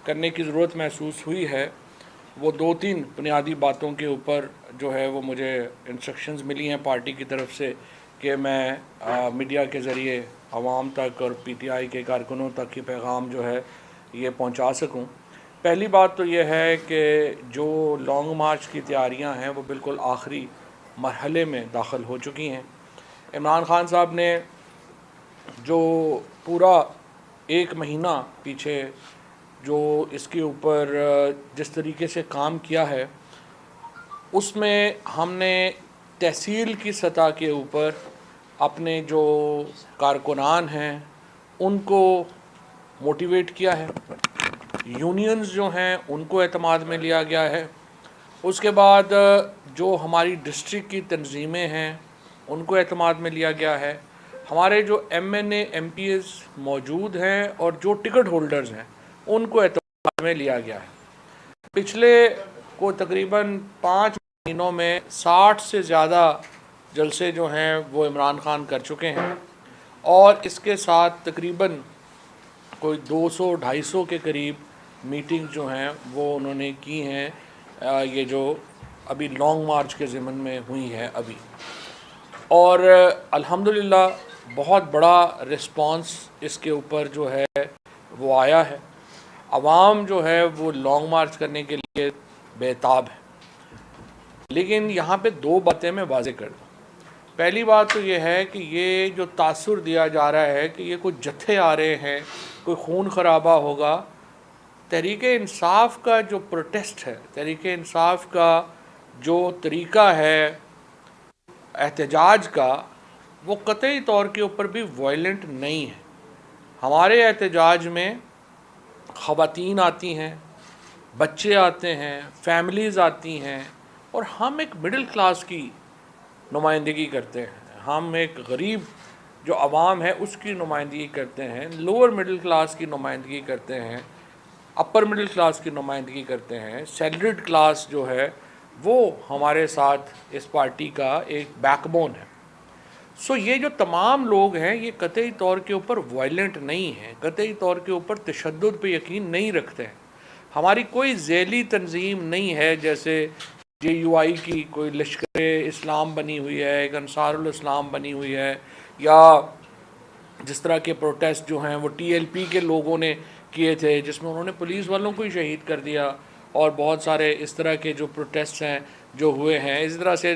کرنے کی ضرورت محسوس ہوئی ہے وہ 2-3 بنیادی باتوں کے اوپر جو ہے وہ مجھے انسٹرکشنز ملی ہیں پارٹی کی طرف سے کہ میں میڈیا کے ذریعے عوام تک اور پی ٹی آئی کے کارکنوں تک یہ پیغام جو ہے یہ پہنچا سکوں۔ پہلی بات تو یہ ہے کہ جو لانگ مارچ کی تیاریاں ہیں وہ بالکل آخری مرحلے میں داخل ہو چکی ہیں۔ عمران خان صاحب نے جو پورا 1 مہینہ پیچھے جو اس کے اوپر جس طریقے سے کام کیا ہے اس میں ہم نے تحصیل کی سطح کے اوپر اپنے جو کارکنان ہیں ان کو موٹیویٹ کیا ہے، یونینز جو ہیں ان کو اعتماد میں لیا گیا ہے، اس کے بعد جو ہماری ڈسٹرکٹ کی تنظیمیں ہیں ان کو اعتماد میں لیا گیا ہے، ہمارے جو M N A M P As موجود ہیں اور جو ٹکٹ ہولڈرز ہیں ان کو اعتماد میں لیا گیا ہے۔ پچھلے کو تقریباً 5 مہینوں میں 60 سے زیادہ جلسے جو ہیں وہ عمران خان کر چکے ہیں، اور اس کے ساتھ تقریباً کوئی 200-250 کے قریب میٹنگ جو ہیں وہ انہوں نے کی ہیں، یہ جو ابھی لانگ مارچ کے ضمن میں ہوئی ہے ابھی، اور الحمدللہ بہت بڑا رسپانس اس کے اوپر جو ہے وہ آیا ہے۔ عوام جو ہے وہ لانگ مارچ کرنے کے لیے بے تاب ہے، لیکن یہاں پہ 2 باتیں میں واضح کر دوں۔ پہلی بات تو یہ ہے کہ یہ جو تاثر دیا جا رہا ہے کہ یہ کوئی جتھے آ رہے ہیں، کوئی خون خرابہ ہوگا، تحریک انصاف کا جو پروٹیسٹ ہے، تحریک انصاف کا جو طریقہ ہے احتجاج کا، وہ قطعی طور کے اوپر بھی وائلنٹ نہیں ہے۔ ہمارے احتجاج میں خواتین آتی ہیں، بچے آتے ہیں، فیملیز آتی ہیں، اور ہم ایک مڈل کلاس کی نمائندگی کرتے ہیں، ہم ایک غریب جو عوام ہے اس کی نمائندگی کرتے ہیں، لوور مڈل کلاس کی نمائندگی کرتے ہیں، اپر مڈل کلاس کی نمائندگی کرتے ہیں، سیلریڈ کلاس جو ہے وہ ہمارے ساتھ اس پارٹی کا ایک بیک بون ہے۔ سو یہ جو تمام لوگ ہیں یہ قطعی طور کے اوپر وائلنٹ نہیں ہیں، قطعی طور کے اوپر تشدد پہ یقین نہیں رکھتے ہیں۔ ہماری کوئی ذیلی تنظیم نہیں ہے جیسے جے یو آئی کی کوئی لشکر اسلام بنی ہوئی ہے، ایک انصار الاسلام بنی ہوئی ہے، یا جس طرح کے پروٹیسٹ جو ہیں وہ ٹی ایل پی کے لوگوں نے کیے تھے جس میں انہوں نے پولیس والوں کو ہی شہید کر دیا، اور بہت سارے اس طرح کے جو پروٹیسٹ ہیں جو ہوئے ہیں۔ اس طرح سے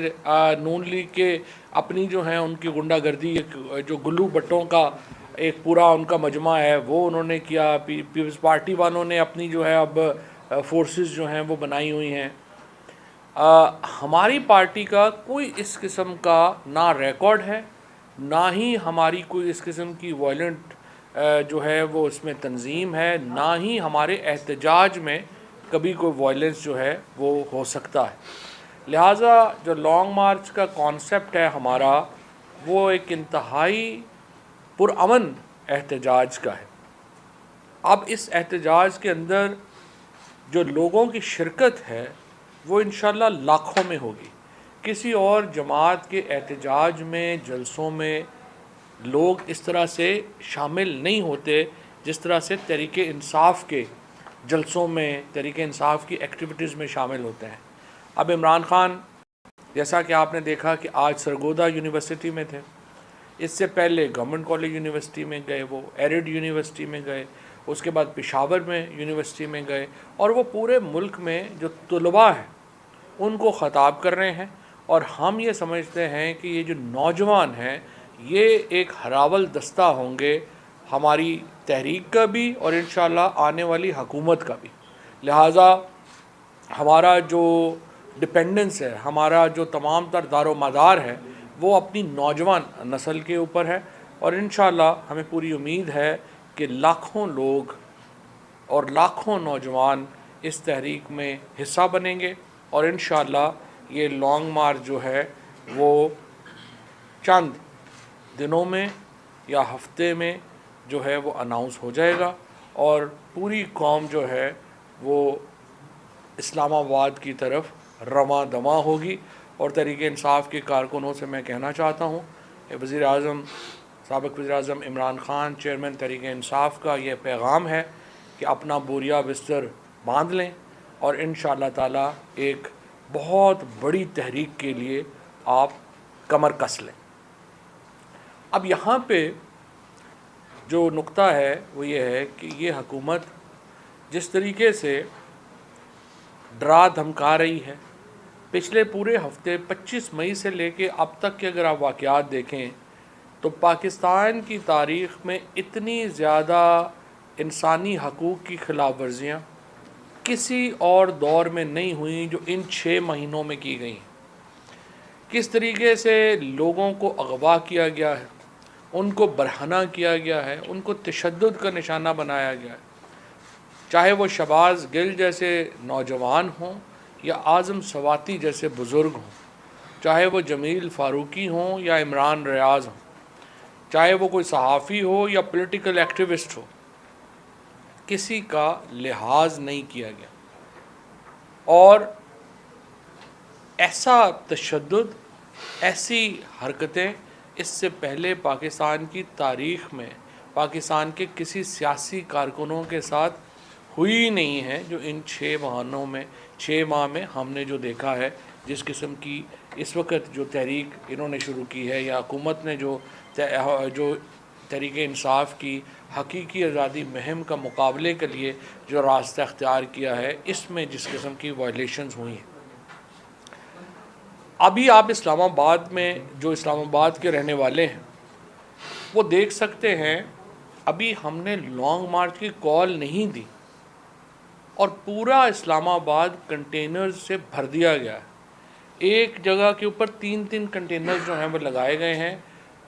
نون لیگ کے اپنی جو ہیں ان کی غنڈہ گردی، جو گلو بٹوں کا ایک پورا ان کا مجمع ہے وہ انہوں نے کیا، پیپلز پارٹی والوں نے اپنی جو ہے اب فورسز جو ہیں وہ بنائی ہوئی ہیں۔ ہماری پارٹی کا کوئی اس قسم کا نہ ریکارڈ ہے، نہ ہی ہماری کوئی اس قسم کی وائلنٹ جو ہے وہ اس میں تنظیم ہے، نہ ہی ہمارے احتجاج میں کبھی کوئی وائلنس جو ہے وہ ہو سکتا ہے۔ لہٰذا جو لانگ مارچ کا کانسیپٹ ہے ہمارا وہ ایک انتہائی پرامن احتجاج کا ہے۔ اب اس احتجاج کے اندر جو لوگوں کی شرکت ہے وہ انشاءاللہ لاکھوں میں ہوگی۔ کسی اور جماعت کے احتجاج میں، جلسوں میں لوگ اس طرح سے شامل نہیں ہوتے جس طرح سے تحریک انصاف کے جلسوں میں، تحریک انصاف کی ایکٹیویٹیز میں شامل ہوتے ہیں۔ اب عمران خان جیسا کہ آپ نے دیکھا کہ آج سرگودا یونیورسٹی میں تھے، اس سے پہلے گورنمنٹ کالج یونیورسٹی میں گئے، وہ ایرڈ یونیورسٹی میں گئے، اس کے بعد پشاور میں یونیورسٹی میں گئے، اور وہ پورے ملک میں جو طلباء ہیں ان کو خطاب کر رہے ہیں۔ اور ہم یہ سمجھتے ہیں کہ یہ جو نوجوان ہیں یہ ایک ہراول دستہ ہوں گے ہماری تحریک کا بھی اور انشاءاللہ آنے والی حکومت کا بھی۔ لہٰذا ہمارا جو ڈپینڈنس ہے، ہمارا جو تمام تر دار و مدار ہے وہ اپنی نوجوان نسل کے اوپر ہے، اور انشاءاللہ ہمیں پوری امید ہے کہ لاکھوں لوگ اور لاکھوں نوجوان اس تحریک میں حصہ بنیں گے، اور انشاءاللہ یہ لانگ مارچ جو ہے وہ چند دنوں میں یا ہفتے میں جو ہے وہ اناؤنس ہو جائے گا، اور پوری قوم جو ہے وہ اسلام آباد کی طرف رواں دواں ہوگی۔ اور تحریک انصاف کے کارکنوں سے میں کہنا چاہتا ہوں کہ وزیر اعظم، سابق وزیر اعظم عمران خان، چیئرمین تحریک انصاف کا یہ پیغام ہے کہ اپنا بوریا بستر باندھ لیں اور انشاءاللہ تعالیٰ ایک بہت بڑی تحریک کے لیے آپ کمر کس لیں۔ اب یہاں پہ جو نقطہ ہے وہ یہ ہے کہ یہ حکومت جس طریقے سے ڈرا دھمکا رہی ہے، پچھلے پورے ہفتے 25 مئی سے لے کے اب تک کے اگر آپ واقعات دیکھیں تو پاکستان کی تاریخ میں اتنی زیادہ انسانی حقوق کی خلاف ورزیاں کسی اور دور میں نہیں ہوئیں جو ان 6 مہینوں میں کی گئیں۔ کس طریقے سے لوگوں کو اغوا کیا گیا ہے، ان کو برہنہ کیا گیا ہے، ان کو تشدد کا نشانہ بنایا گیا ہے، چاہے وہ شہباز گل جیسے نوجوان ہوں یا اعظم سواتی جیسے بزرگ ہوں، چاہے وہ جمیل فاروقی ہوں یا عمران ریاض ہوں، چاہے وہ کوئی صحافی ہو یا پولیٹیکل ایکٹیوسٹ ہو، کسی کا لحاظ نہیں کیا گیا۔ اور ایسا تشدد، ایسی حرکتیں اس سے پہلے پاکستان کی تاریخ میں پاکستان کے کسی سیاسی کارکنوں کے ساتھ ہوئی نہیں ہے جو ان 6 ماہ میں ہم نے جو دیکھا ہے۔ جس قسم کی اس وقت جو تحریک انہوں نے شروع کی ہے یا حکومت نے جو تحریک انصاف کی حقیقی آزادی مہم کا مقابلے کے لیے جو راستہ اختیار کیا ہے، اس میں جس قسم کی وائلیشنز ہوئی ہیں۔ ابھی آپ اسلام آباد میں جو اسلام آباد کے رہنے والے ہیں وہ دیکھ سکتے ہیں، ابھی ہم نے لانگ مارچ کی کال نہیں دی اور پورا اسلام آباد کنٹینرز سے بھر دیا گیا ہے۔ ایک جگہ کے اوپر 3 کنٹینرز جو ہیں وہ لگائے گئے ہیں۔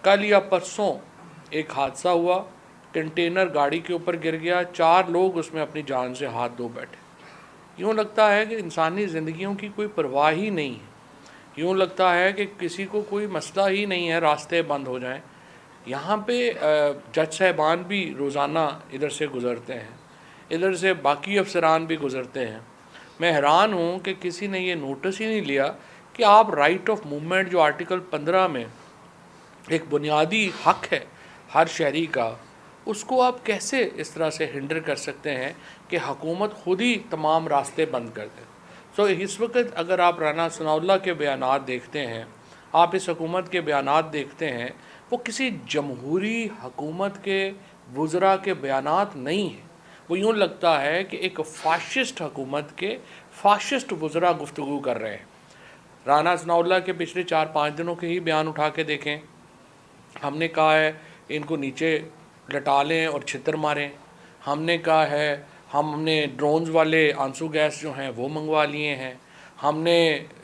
کل یا پرسوں ایک حادثہ ہوا، کنٹینر گاڑی کے اوپر گر گیا، 4 لوگ اس میں اپنی جان سے ہاتھ دھو بیٹھے۔ یوں لگتا ہے کہ انسانی زندگیوں کی کوئی پرواہ ہی نہیں ہے، یوں لگتا ہے کہ کسی کو کوئی مسئلہ ہی نہیں ہے، راستے بند ہو جائیں۔ یہاں پہ جج صاحبان بھی روزانہ ادھر سے گزرتے ہیں، ادھر سے باقی افسران بھی گزرتے ہیں۔ میں حیران ہوں کہ کسی نے یہ نوٹس ہی نہیں لیا کہ آپ رائٹ آف موومنٹ جو آرٹیکل 15 میں ایک بنیادی حق ہے ہر شہری کا، اس کو آپ کیسے اس طرح سے ہنڈر کر سکتے ہیں کہ حکومت خود ہی تمام راستے بند کر دے۔ اس وقت اگر آپ رانا ثناء اللہ کے بیانات دیکھتے ہیں، آپ اس حکومت کے بیانات دیکھتے ہیں، وہ کسی جمہوری حکومت کے وزراء کے بیانات نہیں ہیں۔ وہ یوں لگتا ہے کہ ایک فاشسٹ حکومت کے فاشسٹ وزراء گفتگو کر رہے ہیں۔ رانا ثناء اللہ کے پچھلے 4-5 دنوں کے ہی بیان اٹھا کے دیکھیں۔ ہم نے کہا ہے ان کو نیچے لٹا لیں اور چھتر ماریں، ہم نے کہا ہے ہم نے ڈرونز والے آنسو گیس جو ہیں وہ منگوا لیے ہیں، ہم نے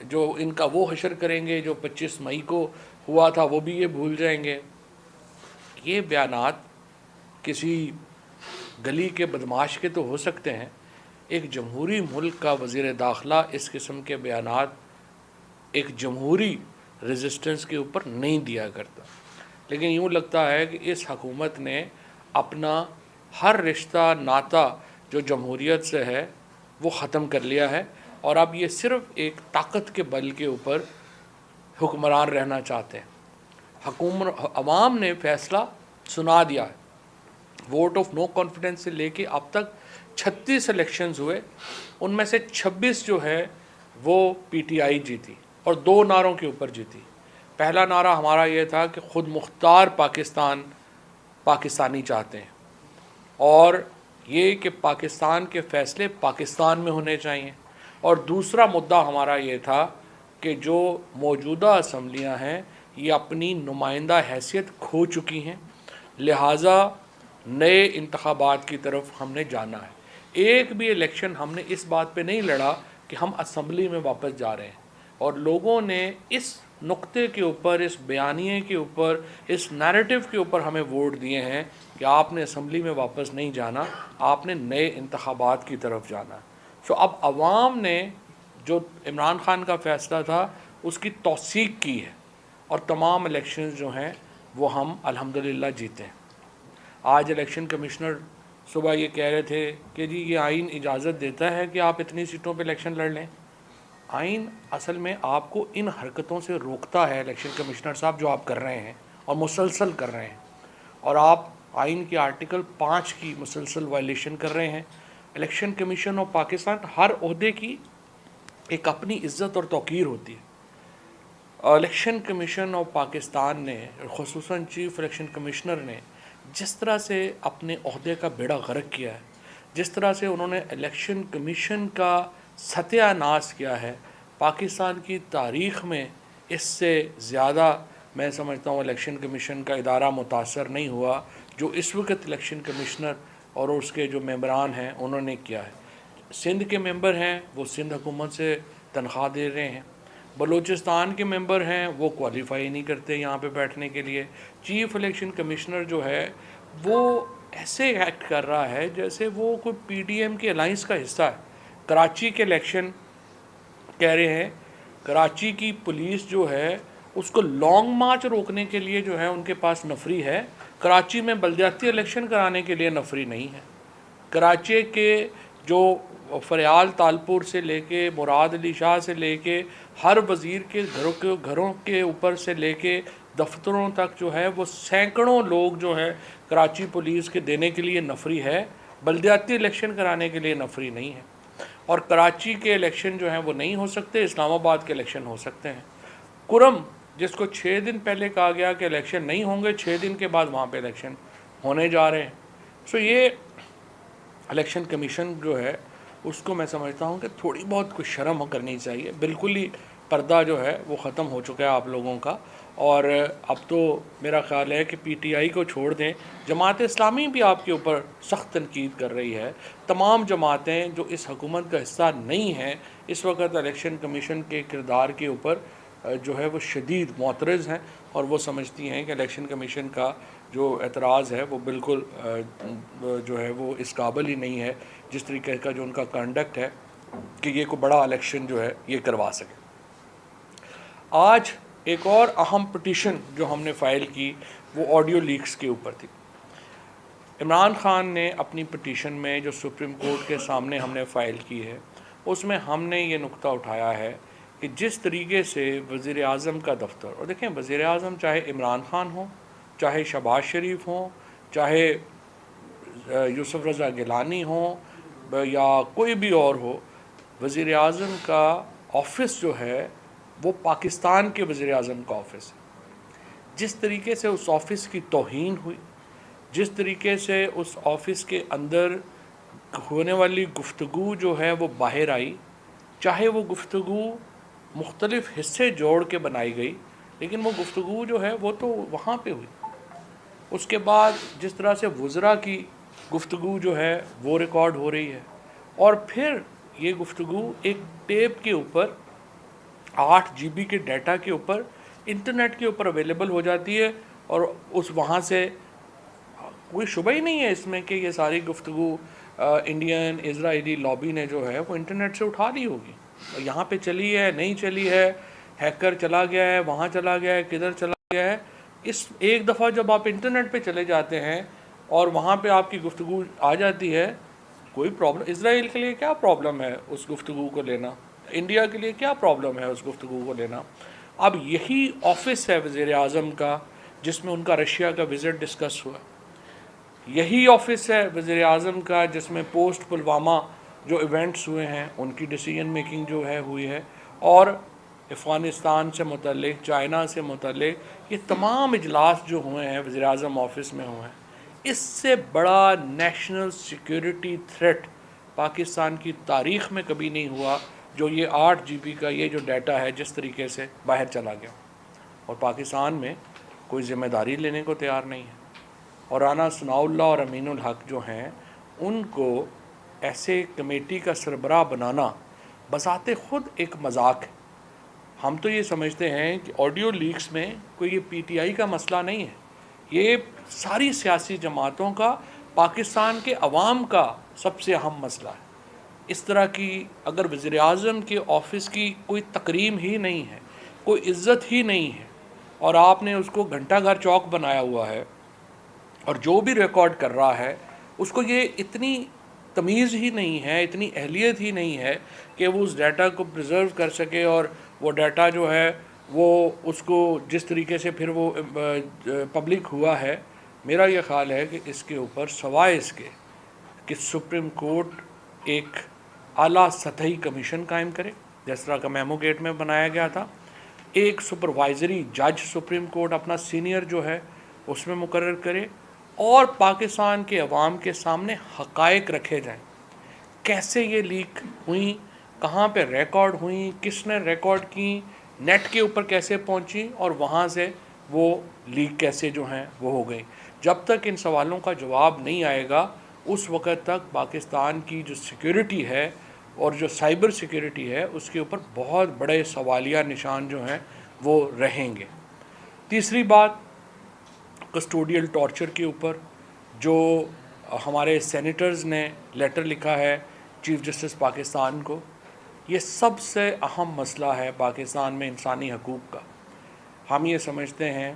جو ان کا وہ حشر کریں گے جو 25 مئی کو ہوا تھا وہ بھی یہ بھول جائیں گے۔ یہ بیانات کسی گلی کے بدماش کے تو ہو سکتے ہیں، ایک جمہوری ملک کا وزیر داخلہ اس قسم کے بیانات ایک جمہوری ریزسٹنس کے اوپر نہیں دیا کرتا۔ لیکن یوں لگتا ہے کہ اس حکومت نے اپنا ہر رشتہ ناطہ جو جمہوریت سے ہے وہ ختم کر لیا ہے، اور اب یہ صرف ایک طاقت کے بل کے اوپر حکمران رہنا چاہتے ہیں۔ عوام نے فیصلہ سنا دیا ہے۔ ووٹ آف نو کانفیڈنس سے لے کے اب تک 36 الیکشنز ہوئے، ان میں سے 26 جو ہے وہ پی ٹی آئی جیتی اور 2 نعروں کے اوپر جیتی۔ پہلا نعرہ ہمارا یہ تھا کہ خود مختار پاکستانی چاہتے ہیں، اور یہ کہ پاکستان کے فیصلے پاکستان میں ہونے چاہیے، اور دوسرا مدعا ہمارا یہ تھا کہ جو موجودہ اسمبلیاں ہیں یہ اپنی نمائندہ حیثیت کھو چکی ہیں، لہٰذا نئے انتخابات کی طرف ہم نے جانا ہے۔ ایک بھی الیکشن ہم نے اس بات پہ نہیں لڑا کہ ہم اسمبلی میں واپس جا رہے ہیں، اور لوگوں نے اس نقطے کے اوپر، اس بیانیے کے اوپر، اس نیریٹو کے اوپر ہمیں ووٹ دیے ہیں کہ آپ نے اسمبلی میں واپس نہیں جانا، آپ نے نئے انتخابات کی طرف جانا ہے۔ اب عوام نے جو عمران خان کا فیصلہ تھا اس کی توثیق کی ہے، اور تمام الیکشنز جو ہیں وہ ہم الحمدللہ جیتے ہیں۔ آج الیکشن کمشنر صبح یہ کہہ رہے تھے کہ جی یہ آئین اجازت دیتا ہے کہ آپ اتنی سیٹوں پہ الیکشن لڑ لیں۔ آئین اصل میں آپ کو ان حرکتوں سے روکتا ہے الیکشن کمشنر صاحب جو آپ کر رہے ہیں اور مسلسل کر رہے ہیں، اور آپ آئین کے آرٹیکل 5 کی مسلسل وائلیشن کر رہے ہیں۔ الیکشن کمیشن آف پاکستان، ہر عہدے کی ایک اپنی عزت اور توقیر ہوتی ہے۔ الیکشن کمیشن آف پاکستان نے، خصوصاً چیف الیکشن کمشنر نے جس طرح سے اپنے عہدے کا بیڑا غرق کیا ہے، جس طرح سے انہوں نے الیکشن کمیشن کا ستیہ ناش کیا ہے، پاکستان کی تاریخ میں اس سے زیادہ میں سمجھتا ہوں الیکشن کمیشن کا ادارہ متاثر نہیں ہوا جو اس وقت الیکشن کمشنر اور اس کے جو ممبران ہیں انہوں نے کیا ہے۔ سندھ کے ممبر ہیں وہ سندھ حکومت سے تنخواہ دے رہے ہیں، بلوچستان کے ممبر ہیں وہ کوالیفائی نہیں کرتے یہاں پہ بیٹھنے کے لیے۔ چیف الیکشن کمشنر جو ہے وہ ایسے ایکٹ کر رہا ہے جیسے وہ کوئی پی ڈی ایم کے الائنس کا حصہ ہے۔ کراچی کے الیکشن کہہ رہے ہیں، کراچی کی پولیس جو ہے اس کو لانگ مارچ روکنے کے لیے جو ہے ان کے پاس نفری ہے، کراچی میں بلدیاتی الیکشن کرانے کے لیے نفری نہیں ہے۔ کراچی کے جو فریال تالپور سے لے کے مراد علی شاہ سے لے کے ہر وزیر کے گھروں کے اوپر سے لے کے دفتروں تک جو ہے وہ سینکڑوں لوگ جو ہے کراچی پولیس کے دینے کے لیے نفری ہے، بلدیاتی الیکشن کرانے کے لیے نفری نہیں ہے۔ اور کراچی کے الیکشن جو ہیں وہ نہیں ہو سکتے، اسلام آباد کے الیکشن ہو سکتے ہیں۔ کرم جس کو 6 دن پہلے کہا گیا کہ الیکشن نہیں ہوں گے، 6 دن کے بعد وہاں پہ الیکشن ہونے جا رہے ہیں۔ یہ الیکشن کمیشن جو ہے اس کو میں سمجھتا ہوں کہ تھوڑی بہت کچھ شرم کرنی چاہیے۔ بالکل ہی پردہ جو ہے وہ ختم ہو چکا ہے آپ لوگوں کا، اور اب تو میرا خیال ہے کہ پی ٹی آئی کو چھوڑ دیں، جماعت اسلامی بھی آپ کے اوپر سخت تنقید کر رہی ہے۔ تمام جماعتیں جو اس حکومت کا حصہ نہیں ہیں اس وقت الیکشن کمیشن کے کردار کے اوپر جو ہے وہ شدید معترض ہیں، اور وہ سمجھتی ہیں کہ الیکشن کمیشن کا جو اعتراض ہے وہ بالکل جو ہے وہ اس قابل ہی نہیں ہے جس طریقے کا جو ان کا کنڈکٹ ہے کہ یہ کوئی بڑا الیکشن جو ہے یہ کروا سکے۔ آج ایک اور اہم پٹیشن جو ہم نے فائل کی وہ آڈیو لیکس کے اوپر تھی۔ عمران خان نے اپنی پٹیشن میں جو سپریم کورٹ کے سامنے ہم نے فائل کی ہے اس میں ہم نے یہ نقطہ اٹھایا ہے کہ جس طریقے سے وزیر اعظم کا دفتر، اور دیکھیں وزیر اعظم چاہے عمران خان ہوں، چاہے شہباز شریف ہوں، چاہے یوسف رضا گیلانی ہوں یا کوئی بھی اور ہو، وزیر اعظم کا آفس جو ہے وہ پاکستان کے وزیر اعظم کا آفس ہے۔ جس طریقے سے اس آفس کی توہین ہوئی، جس طریقے سے اس آفس کے اندر ہونے والی گفتگو جو ہے وہ باہر آئی، چاہے وہ گفتگو مختلف حصے جوڑ کے بنائی گئی لیکن وہ گفتگو جو ہے وہ تو وہاں پہ ہوئی۔ اس کے بعد جس طرح سے وزراء کی گفتگو جو ہے وہ ریکارڈ ہو رہی ہے، اور پھر یہ گفتگو ایک ٹیپ کے اوپر 8 جی بی کے ڈیٹا کے اوپر انٹرنیٹ کے اوپر اویلیبل ہو جاتی ہے، اور اس وہاں سے کوئی شبہ ہی نہیں ہے اس میں کہ یہ ساری گفتگو انڈین اسرائیلی لابی نے جو ہے وہ انٹرنیٹ سے اٹھا لی ہوگی، یہاں پہ چلی ہے نہیں چلی ہے، ہیکر چلا گیا ہے، وہاں چلا گیا ہے، کدھر چلا گیا ہے۔ اس ایک دفعہ جب آپ انٹرنیٹ پہ چلے جاتے ہیں اور وہاں پہ آپ کی گفتگو آ جاتی ہے، کوئی پرابلم اسرائیل کے لیے کیا پرابلم ہے اس گفتگو کو لینا، انڈیا کے لیے کیا پرابلم ہے اس گفتگو کو لینا۔ اب یہی آفس ہے وزیر اعظم کا جس میں ان کا رشیا کا وزٹ ڈسکس ہوا، یہی آفس ہے وزیر اعظم کا جس میں پوسٹ پلوامہ جو ایونٹس ہوئے ہیں ان کی ڈیسیجن میکنگ جو ہے ہوئی ہے، اور افغانستان سے متعلق، چائنا سے متعلق یہ تمام اجلاس جو ہوئے ہیں وزیر اعظم آفس میں ہوئے ہیں۔ اس سے بڑا نیشنل سیکیورٹی تھریٹ پاکستان کی تاریخ میں کبھی نہیں ہوا جو یہ 8 جی بی کا یہ جو ڈیٹا ہے جس طریقے سے باہر چلا گیا، اور پاکستان میں کوئی ذمہ داری لینے کو تیار نہیں ہے۔ اور رانا ثناء اللہ اور امین الحق جو ہیں ان کو ایسے کمیٹی کا سربراہ بنانا بذات خود ایک مذاق ہے۔ ہم تو یہ سمجھتے ہیں کہ آڈیو لیکس میں کوئی یہ پی ٹی آئی کا مسئلہ نہیں ہے، یہ ساری سیاسی جماعتوں کا، پاکستان کے عوام کا سب سے اہم مسئلہ ہے۔ اس طرح کی اگر وزیر اعظم کے آفس کی کوئی تکریم ہی نہیں ہے، کوئی عزت ہی نہیں ہے، اور آپ نے اس کو گھنٹہ گھر چوک بنایا ہوا ہے، اور جو بھی ریکارڈ کر رہا ہے اس کو یہ اتنی تمیز ہی نہیں ہے، اتنی اہلیت ہی نہیں ہے کہ وہ اس ڈیٹا کو پریزرو کر سکے، اور وہ ڈیٹا جو ہے وہ اس کو جس طریقے سے پھر وہ پبلک ہوا ہے میرا یہ خیال ہے کہ اس کے اوپر سوائے اس کے کہ سپریم کورٹ ایک اعلیٰ سطحی کمیشن قائم کرے جس طرح کا میمو گیٹ میں بنایا گیا تھا، ایک سپروائزری جج سپریم کورٹ اپنا سینئر جو ہے اس میں مقرر کرے، اور پاکستان کے عوام کے سامنے حقائق رکھے جائیں، کیسے یہ لیک ہوئیں، کہاں پہ ریکارڈ ہوئیں، کس نے ریکارڈ کی، نیٹ کے اوپر کیسے پہنچی، اور وہاں سے وہ لیک کیسے جو ہیں وہ ہو گئی۔ جب تک ان سوالوں کا جواب نہیں آئے گا اس وقت تک پاکستان کی جو سیکیورٹی ہے اور جو سائبر سیکیورٹی ہے اس کے اوپر بہت بڑے سوالیہ نشان جو ہیں وہ رہیں گے۔ تیسری بات، کسٹوڈیل ٹارچر کے اوپر جو ہمارے سینیٹرز نے لیٹر لکھا ہے چیف جسٹس پاکستان کو، یہ سب سے اہم مسئلہ ہے پاکستان میں انسانی حقوق کا۔ ہم یہ سمجھتے ہیں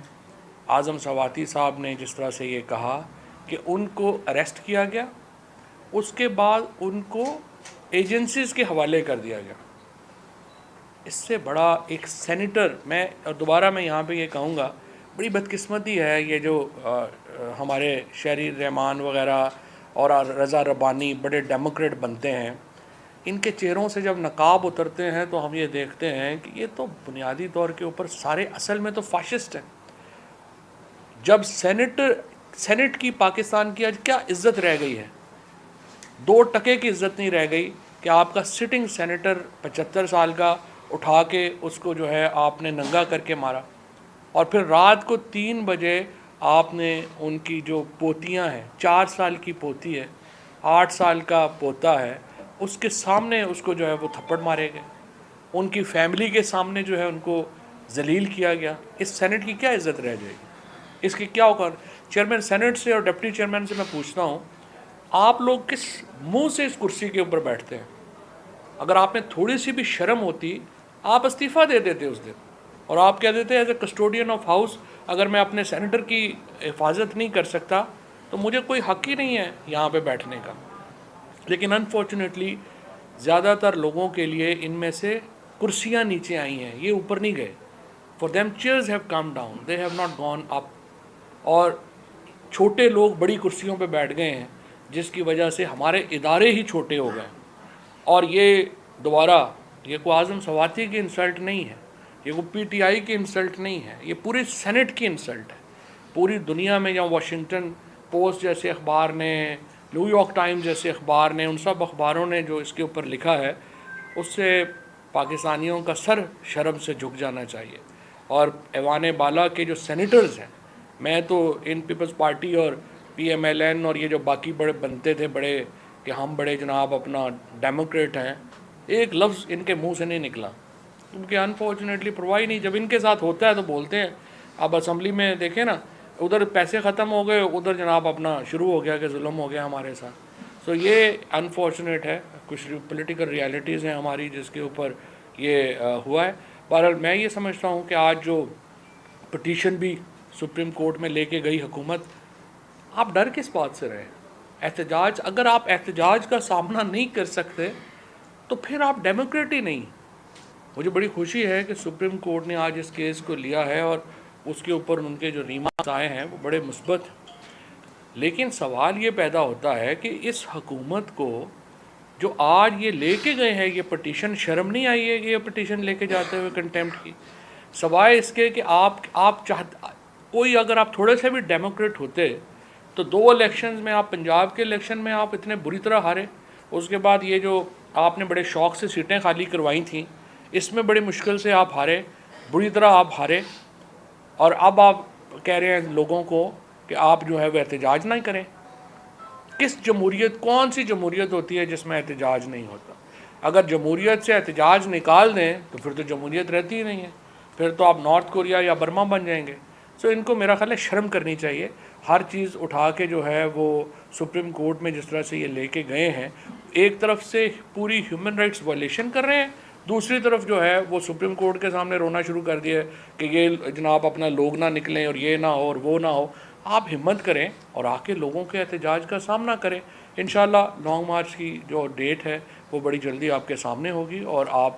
اعظم سواتی صاحب نے جس طرح سے یہ کہا کہ ان کو اریسٹ کیا گیا، اس کے بعد ان کو ایجنسیز کے حوالے کر دیا گیا۔ اس سے بڑا ایک سینیٹر، میں دوبارہ یہاں پہ یہ کہوں گا، بڑی بدقسمتی ہے یہ جو ہمارے شہری رحمان وغیرہ اور رضا ربانی بڑے ڈیموکریٹ بنتے ہیں، ان کے چہروں سے جب نقاب اترتے ہیں تو ہم یہ دیکھتے ہیں کہ یہ تو بنیادی طور کے اوپر سارے اصل میں تو فاشسٹ ہیں۔ جب سینٹ کی پاکستان کی آج کیا عزت رہ گئی ہے؟ 2 ٹکے کی عزت نہیں رہ گئی کہ آپ کا سٹنگ سینیٹر 75 سال کا اٹھا کے اس کو جو ہے آپ نے ننگا کر کے مارا، اور پھر رات کو 3 بجے آپ نے ان کی جو پوتیاں ہیں، 4 سال کی پوتی ہے، 8 سال کا پوتا ہے، اس کے سامنے اس کو جو ہے وہ تھپڑ مارے گئے، ان کی فیملی کے سامنے جو ہے ان کو ذلیل کیا گیا۔ اس سینٹ کی کیا عزت رہ جائے گی؟ اس کی کیا اوقات؟ چیئرمین سینٹ سے اور ڈپٹی چیئرمین سے میں پوچھتا ہوں، آپ لوگ کس منہ سے اس کرسی کے اوپر بیٹھتے ہیں؟ اگر آپ میں تھوڑی سی بھی شرم ہوتی آپ استعفیٰ دے دیتے اس دن، اور آپ کہہ دیتے as a custodian of house اگر میں اپنے سینیٹر کی حفاظت نہیں کر سکتا تو مجھے کوئی حق ہی نہیں ہے یہاں پہ بیٹھنے کا۔ لیکن انفارچونیٹلی زیادہ تر لوگوں کے لیے ان میں سے کرسیاں نیچے آئی ہیں، یہ اوپر نہیں گئے۔ For them chairs have come down, they have not gone up, اور چھوٹے لوگ بڑی کرسیوں پہ بیٹھ گئے ہیں جس کی وجہ سے ہمارے ادارے ہی چھوٹے ہو گئے۔ اور یہ دوبارہ یہ کوئی اعظم سواتی کی انسلٹ نہیں ہے، یہ کوئی پی ٹی آئی کی انسلٹ نہیں ہے، یہ پورے سینٹ کی انسلٹ ہے۔ پوری دنیا میں یا واشنگٹن پوسٹ جیسے اخبار نے، نیو یارک ٹائمز جیسے اخبار نے، ان سب اخباروں نے جو اس کے اوپر لکھا ہے اس سے پاکستانیوں کا سر شرم سے جھک جانا چاہیے۔ اور ایوان بالا کے جو سینیٹرز ہیں، میں تو ان پیپلز پارٹی اور پی ایم ایل این اور یہ جو باقی بڑے بنتے تھے بڑے کہ ہم بڑے جناب اپنا ڈیموکریٹ ہیں، ایک لفظ ان کے منہ سے نہیں نکلا، کیونکہ انفارچونیٹلی پرواہ نہیں، جب ان کے ساتھ ہوتا ہے تو بولتے ہیں۔ اب اسمبلی میں دیکھیں نا، ادھر پیسے ختم ہو گئے، ادھر جناب اپنا شروع ہو گیا کہ ظلم ہو گیا ہمارے ساتھ۔ سو یہ انفارچونیٹ ہے، کچھ پولیٹیکل ریالٹیز ہیں ہماری جس کے اوپر یہ ہوا ہے۔ بہرحال میں یہ سمجھتا ہوں کہ آج جو پٹیشن بھی سپریم کورٹ میں لے کے گئی حکومت، آپ ڈر کس بات سے رہے؟ احتجاج، اگر آپ احتجاج کا سامنا نہیں کر سکتے تو پھر آپ ڈیموکریٹ ہی نہیں۔ مجھے بڑی خوشی ہے کہ سپریم کورٹ نے آج اس کیس کو لیا ہے اور اس کے اوپر ان کے جو ریمارکس آئے ہیں وہ بڑے مثبت ہیں۔ لیکن سوال یہ پیدا ہوتا ہے کہ اس حکومت کو جو آج یہ لے کے گئے ہیں یہ پٹیشن، شرم نہیں آئی ہے کہ یہ پٹیشن لے کے جاتے ہوئے کنٹیمپٹ کی؟ سوائے اس کے کہ آپ چاہتے، کوئی اگر آپ تھوڑے سے بھی ڈیموکریٹ ہوتے تو 2 الیکشنز میں، آپ پنجاب کے الیکشن میں آپ اتنے بری طرح ہارے، اس کے بعد یہ جو آپ نے بڑے شوق سے سیٹیں خالی کروائی تھیں اس میں بڑی مشکل سے آپ ہارے، بری طرح آپ ہارے، اور اب آپ کہہ رہے ہیں لوگوں کو کہ آپ جو ہے وہ احتجاج نہ کریں۔ کس جمہوریت، کون سی جمہوریت ہوتی ہے جس میں احتجاج نہیں ہوتا؟ اگر جمہوریت سے احتجاج نکال دیں تو پھر تو جمہوریت رہتی ہی نہیں ہے، پھر تو آپ نارتھ کوریا یا برما بن جائیں گے۔ سو ان کو میرا خیال ہے شرم کرنی چاہیے، ہر چیز اٹھا کے جو ہے وہ سپریم کورٹ میں جس طرح سے یہ لے کے گئے ہیں، ایک طرف سے پوری ہیومن رائٹس وائلیشن کر رہے ہیں، دوسری طرف جو ہے وہ سپریم کورٹ کے سامنے رونا شروع کر دیا ہے کہ یہ جناب اپنا لوگ نہ نکلیں اور یہ نہ ہو اور وہ نہ ہو۔ آپ ہمت کریں اور آ کے لوگوں کے احتجاج کا سامنا کریں۔ انشاءاللہ لانگ مارچ کی جو ڈیٹ ہے وہ بڑی جلدی آپ کے سامنے ہوگی اور آپ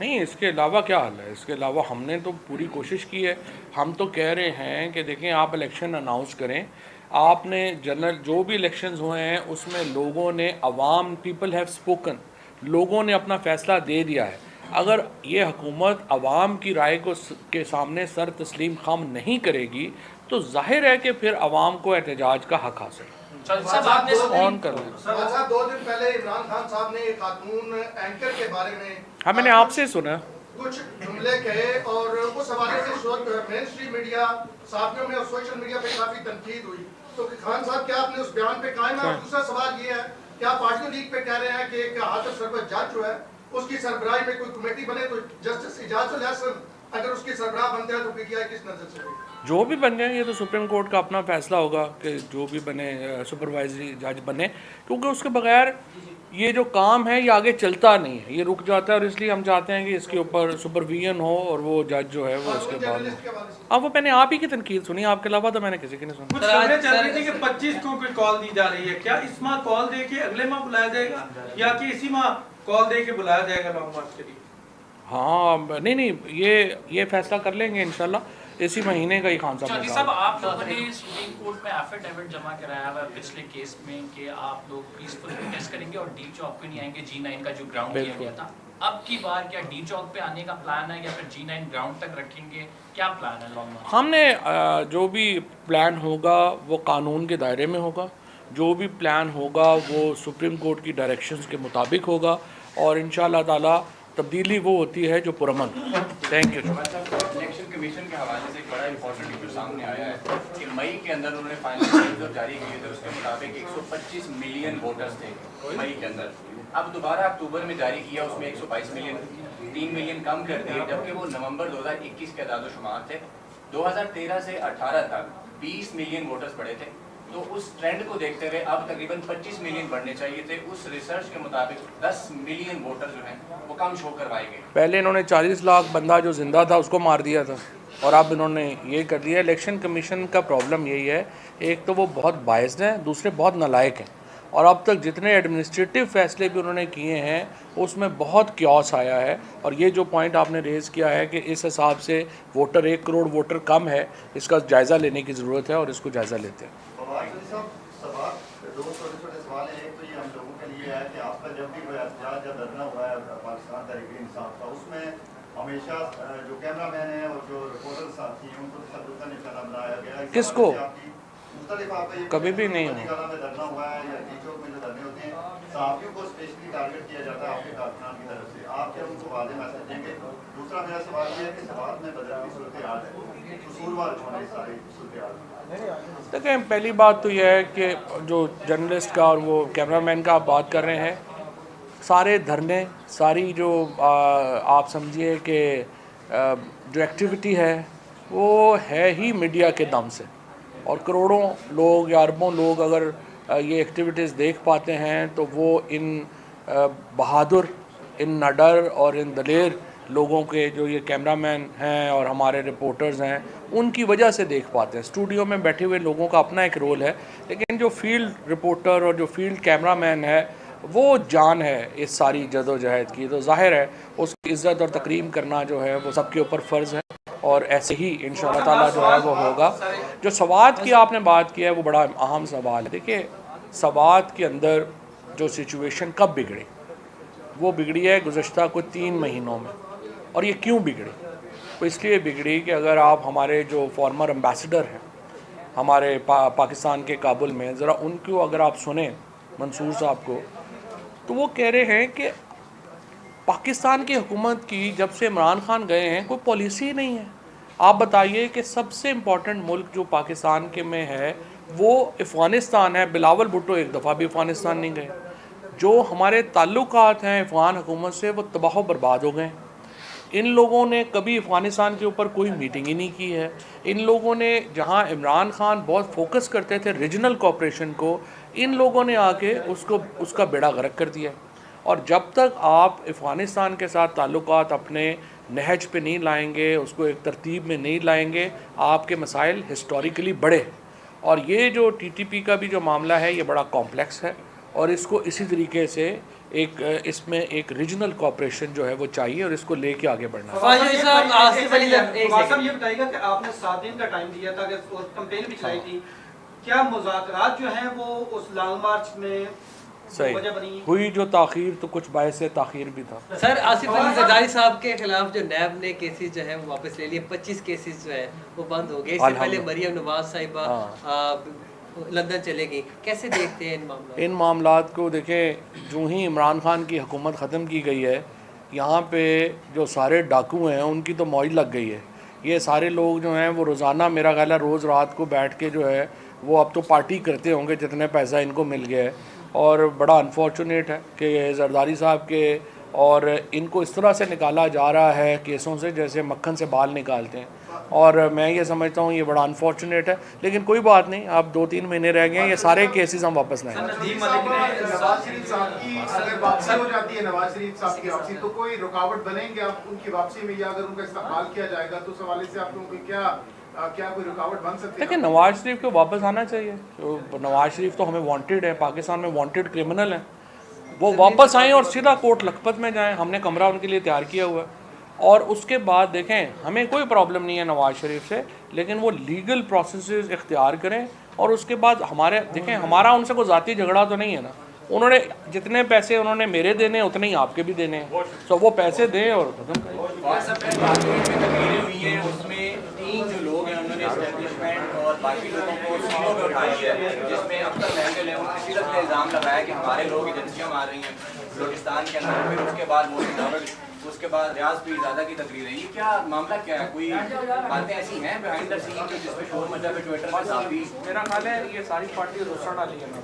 نہیں، اس کے علاوہ کیا حل ہے؟ اس کے علاوہ ہم نے تو پوری کوشش کی ہے. ہم تو کہہ رہے ہیں کہ دیکھیں آپ الیکشن اناؤنس کریں. آپ نے جنرل جو بھی الیکشنز ہوئے ہیں اس میں لوگوں نے عوام پیپل ہیو اسپوکن، لوگوں نے اپنا فیصلہ دے دیا ہے. اگر یہ حکومت عوام کی رائے کو کے سامنے سر تسلیم خم نہیں کرے گی تو ظاہر ہے کہ پھر عوام کو احتجاج کا حق حاصل ہے. آن کر لیں. صاحب 2 دن پہلے عمران خان صاحب نے ایک خاتون اینکر کے بارے میں ہاں میں نے آپ سے سنا کچھ جملے کہے اور اس حوالے سے مین اسٹریم میڈیا صحافیوں میں اور سوشل میڈیا پہ کافی تنقید ہوئی. تو خان صاحب کیا آپ نے اس بیان پہ قائم ہے؟ اور دوسرا سوال یہ ہے کہ آپ پارٹی لیگ پہ کہہ رہے ہیں کہ ایک عاطف سربت جج جو ہے اس کی سربراہی میں کوئی کمیٹی بنے تو جسٹس اعجاز الحسن اگر اس کی سربراہ بنتے ہیں تو پی ٹی آئی کس نظر سے ہوگی؟ جو بھی بن جائیں یہ تو سپریم کورٹ کا اپنا فیصلہ ہوگا کہ جو بھی بنے سپروائزری جج بنے، کیونکہ اس کے بغیر یہ جو کام ہے یہ آگے چلتا نہیں ہے، یہ رک جاتا ہے. اور اس لیے ہم چاہتے ہیں کہ اس کے اوپر سپرویژن ہو اور وہ جج جو ہے وہ اس کے بعد ہو. اب وہ میں نے آپ ہی کی تنقید سنی، آپ کے علاوہ تو میں نے کسی کی نہیں سنی. کچھ خبریں چل رہی تھی کہ 25 کو کوئی کال دی جا رہی ہے، کیا اس ماہ کال دے کے اگلے ماہ بلایا جائے گا یا کہ اسی ماہ کال دے کے بلایا جائے گا لانگ مارچ کے لیے؟ ہاں نہیں یہ فیصلہ کر لیں گے انشاءاللہ اسی مہینے کا ہی. خان چودھری صاحب آپ لوگوں نے سپریم کورٹ میں ایفیڈیوٹ جمع کرایا ہوا ہے پچھلے کیس میں کہ آپ لوگ پیسفل پروٹیسٹ کریں گے اور ڈی چوک پہ نہیں آئیں گے، G9 کا جو گراؤنڈ کیا گیا تھا. اب کی بار کیا ڈی چوک پہ آنے کا پلان ہے یا پھر G9 گراؤنڈ تک رکھیں گے؟ کیا پلان ہے لانگ مارچ؟ ہم نے جو بھی پلان ہوگا وہ قانون کے دائرے میں ہوگا، جو بھی پلان ہوگا وہ سپریم کورٹ کی ڈائریکشنز کے مطابق ہوگا اور انشاءاللہ تعالی تبدیلی وہ ہوتی ہے جو پرامن. Thank you. الیکشن کمیشن کے حوالے سے ایک بڑا امپورٹنٹ ایشو سامنے آیا ہے کہ مئی کے اندر انہوں نے فائنل جاری کیے تھے، اس کے مطابق 125 ملین ووٹرز تھے مئی کے اندر. اب دوبارہ اکتوبر میں جاری کیا، اس میں 122 ملین 3 ملین کم کر دیے، جبکہ وہ نومبر 2021 کے اعداد و شمار تھے. 2013 سے 18 تک 20 ملین ووٹرز پڑے تھے. تو اس ٹرینڈ کو دیکھتے ہوئے اب تقریباً 25 ملین بڑھنے چاہیے تھے. اس ریسرچ کے مطابق 10 ملین ووٹر جو ہیں وہ کم شو کروائے گئے. پہلے انہوں نے 40 لاکھ بندہ جو زندہ تھا اس کو مار دیا تھا اور اب انہوں نے یہ کر دیا. الیکشن کمیشن کا پرابلم یہی ہے، ایک تو وہ بہت بائسڈ ہیں، دوسرے بہت نالائق ہیں. اور اب تک جتنے ایڈمنسٹریٹو فیصلے بھی انہوں نے کیے ہیں اس میں بہت کیوس آیا ہے. اور یہ جو پوائنٹ آپ نے ریز کیا ہے کہ اس حساب سے ووٹر 1 کروڑ ووٹر کم ہے، اس کا جائزہ لینے کی ضرورت ہے اور اس کو جائزہ لیتے ہیں. دو چھوٹے سوال ہیں. ایک تو یہ ہم لوگوں کے لیے ہے کہ آپ کا جب بھی کوئی احتجاج یا دھرنا ہوا ہے پاکستان تحریک انصاف کا، اس میں ہمیشہ جو کیمرہ مین ہیں اور جو رپورٹر ساتھی ہیں ان کو تشدد کا نشانہ بنایا گیا ہے. کس کو؟ مختلف آپ کا کبھی بھی نہیں میں دھرنا ہوا ہے یا ٹی چوک میں جو دھرنے ہوتے ہیں، صحافیوں کو اسپیشلی ٹارگیٹ کیا جاتا ہے آپ کے کارکنان کی طرف سے. آپ کیا ان کو واضح میسج دیں گے؟ دوسرا میرا سوال یہ ہے کہ سوال میں بدلتی صورتحال ہے، قصوروار جو ہے ساری صورتحال. دیکھیں پہلی بات تو یہ ہے کہ جو جرنلسٹ کا اور وہ کیمرہ مین کا آپ بات کر رہے ہیں، سارے دھرنے، ساری جو آپ سمجھیے کہ جو ایکٹیویٹی ہے وہ ہے ہی میڈیا کے دم سے. اور کروڑوں لوگ یا اربوں لوگ اگر یہ ایکٹیویٹیز دیکھ پاتے ہیں تو وہ ان بہادر، ان نڈر اور ان دلیر لوگوں کے جو یہ کیمرہ مین ہیں اور ہمارے رپورٹرز ہیں ان کی وجہ سے دیکھ پاتے ہیں. اسٹوڈیو میں بیٹھے ہوئے لوگوں کا اپنا ایک رول ہے، لیکن جو فیلڈ رپورٹر اور جو فیلڈ کیمرہ مین ہے وہ جان ہے اس ساری جدوجہد کی. تو ظاہر ہے اس کی عزت اور تکریم کرنا جو ہے وہ سب کے اوپر فرض ہے اور ایسے ہی انشاءاللہ تعالیٰ جو ہے وہ ہوگا. جو سوات کی آپ نے بات کی ہے وہ بڑا اہم سوال ہے. دیکھیے سوات کے اندر جو سچویشن کب بگڑی، وہ بگڑی ہے گزشتہ کوئی 3 مہینوں میں. اور یہ کیوں بگڑی؟ وہ اس لیے بگڑی کہ اگر آپ ہمارے جو فارمر امبیسڈر ہیں ہمارے پاکستان کے کابل میں، ذرا ان کو اگر آپ سنیں منصور صاحب کو، تو وہ کہہ رہے ہیں کہ پاکستان کی حکومت کی جب سے عمران خان گئے ہیں کوئی پالیسی نہیں ہے. آپ بتائیے کہ سب سے امپورٹنٹ ملک جو پاکستان کے میں ہے وہ افغانستان ہے. بلاول بھٹو ایک دفعہ بھی افغانستان نہیں گئے. جو ہمارے تعلقات ہیں افغان حکومت سے وہ تباہ و برباد ہو گئے. ان لوگوں نے کبھی افغانستان کے اوپر کوئی میٹنگ ہی نہیں کی ہے. ان لوگوں نے جہاں عمران خان بہت فوکس کرتے تھے ریجنل کوآپریشن کو، ان لوگوں نے آ کے اس کا بیڑا غرق کر دیا. اور جب تک آپ افغانستان کے ساتھ تعلقات اپنے نہج پہ نہیں لائیں گے، اس کو ایک ترتیب میں نہیں لائیں گے، آپ کے مسائل ہسٹوریکلی بڑے. اور یہ جو ٹی ٹی پی کا بھی جو معاملہ ہے یہ بڑا کمپلیکس ہے اور اس کو اسی طریقے سے ایک اس میں ایک ریجنل کوآپریشن جو ہے وہ چاہیے اور اس کو لے کے آگے بڑھنا ہے۔ صاحب یہ بتائیے گا کہ آپ نے 7 دن کا ٹائم دیا تھا اور کمپین بھی چلائی تھی، کیا مذاکرات جو ہیں وہ اس لانگ مارچ میں وجہ بنی ہوئی؟ جو تاخیر تو کچھ باعث تاخیر بھی تھا۔ سر آصف علی زرداری صاحب کے خلاف جو نیب نے کیسز جو ہے وہ واپس لے لیے، 25 کیسز جو ہے وہ بند ہو گئے، اس سے پہلے مریم نواز صاحبہ لندن چلے گئی، کیسے دیکھتے ہیں ان معاملات کو؟ دیکھیں، جو ہی عمران خان کی حکومت ختم کی گئی ہے، یہاں پہ جو سارے ڈاکو ہیں ان کی تو موج لگ گئی ہے۔ یہ سارے لوگ جو ہیں وہ روزانہ میرا خیال ہے روز رات کو بیٹھ کے جو ہے وہ اب تو پارٹی کرتے ہوں گے جتنے پیسہ ان کو مل گیا ہے، اور بڑا انفارچونیٹ ہے کہ زرداری صاحب کے اور ان کو اس طرح سے نکالا جا رہا ہے کیسوں سے جیسے مکھن سے بال نکالتے ہیں، اور میں یہ سمجھتا ہوں یہ بڑا انفارچونیٹ ہے، لیکن کوئی بات نہیں، اب 2-3 مہینے رہ گئے ہیں، یہ سارے کیسز ہم واپس لائیں گے۔ نواز شریف صاحب کی اگر واپسی ہو جاتی ہے، نواز شریف صاحب کی واپسی، تو کوئی رکاوٹ بنیں گے آپ ان کی واپسی میں، یا اگر ان کا استقبال کیا جائے گا تو اس حوالے سے آپ لوگوں کی کیا کوئی رکاوٹ بن سکتی ہے؟ لیکن نواز شریف کو واپس آنا چاہیے، نواز شریف تو ہمیں وانٹیڈ ہے، پاکستان میں وانٹیڈ کرمنل ہیں، وہ واپس آئیں اور سیدھا کوٹ لکھپت میں جائیں، ہم نے کمرہ ان کے لیے تیار کیا ہوا ہے، اور اس کے بعد دیکھیں ہمیں کوئی پرابلم نہیں ہے نواز شریف سے، لیکن وہ لیگل پروسیسز اختیار کریں، اور اس کے بعد دیکھیں ہمارا ان سے کوئی ذاتی جھگڑا تو نہیں ہے نا، انہوں نے جتنے پیسے انہوں نے میرے دینے ہیں اتنے ہی آپ کے بھی دینے ہیں، تو وہ پیسے دیں اور ختم کریں۔ اس میں 3 جو لوگ ہیں انہوں نے اسٹیبلشمنٹ اور باقی لوگوں کو سینوں پہ اٹھائی ہے، جس میں اختر مہنگل ہے، انہوں نے سیرت کا الزام لگایا کہ ہمارے لوگ ایجنسیاں مار رہی ہیں بلوچستان کے اندر، پھر اس کے بعد موسم داول، اس کے بعد ریاض پیر زادہ کی تقریر ہے۔ یہ کیا معاملہ کیا ہے؟ کوئی باتیں ایسی ہیں بیہائنڈ دا سین جو جس پہ شور مچا پہ ٹویٹر پہ صحافی؟ میرا خیال ہے یہ ساری پارٹی روسڑ ڈالی ہے نا۔